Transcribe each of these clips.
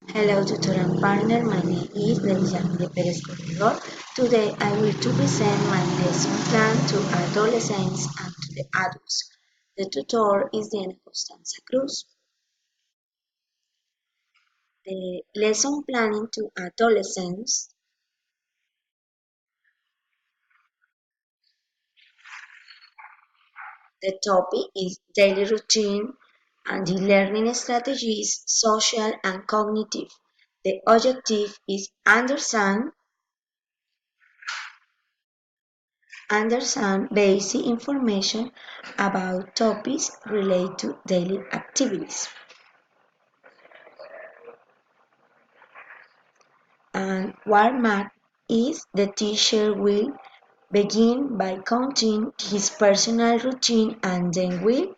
Hello, tutor and partner. My name is Lelisandre Perez Corredor. Today I will to present my lesson plan to adolescents and to the adults. The tutor is Diana Constanza Cruz. The lesson planning to adolescents. The topic is daily routine and the learning strategies, social and cognitive. The objective is understand basic information about topics related to daily activities. And warm-up is the teacher will begin by counting his personal routine and then will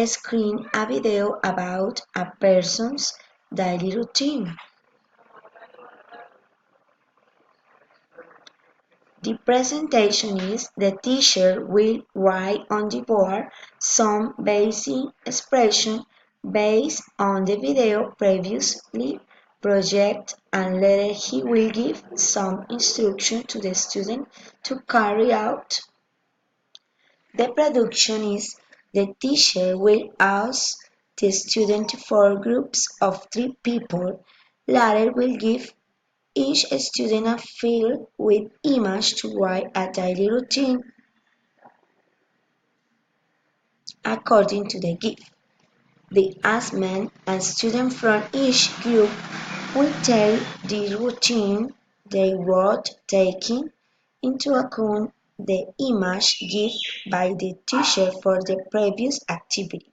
screen a video about a person's daily routine. The presentation is the teacher will write on the board some basic expression based on the video previously projected and later he will give some instruction to the student to carry out. The production is the teacher will ask the student to form groups of 3 people. Later will give each student a field with image to write a daily routine according to the gift. The assignment and student from each group will tell the routine they wrote taking into account the image given by the teacher for the previous activity.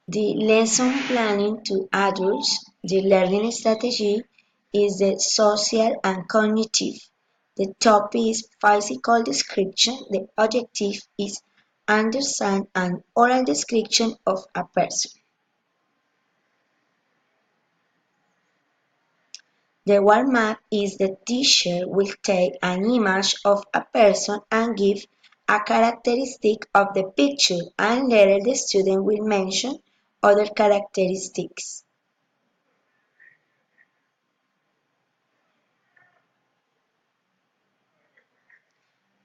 The lesson planning to adults, the learning strategy is the social and cognitive. The topic is physical description. The objective is understand an oral description of a person. The warm-up is the teacher will take an image of a person and give a characteristic of the picture and later the student will mention other characteristics.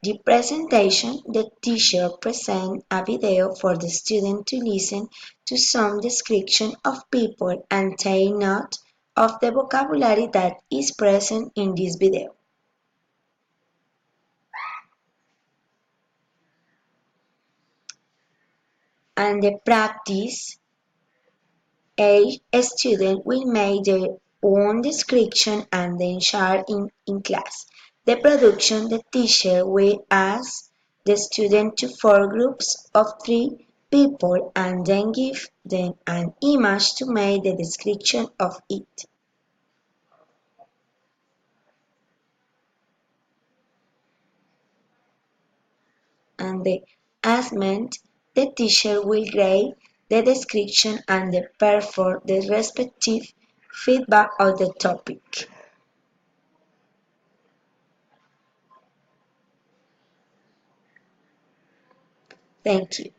The presentation, the teacher presents a video for the student to listen to some description of people and take note of the vocabulary that is present in this video. And the practice, a student will make their own description and then share in class. The production, the teacher will ask the student to form groups of 3 people and then give them an image to make the description of it. And the assignment, the teacher will grade the description and perform the respective feedback of the topic. Thank you.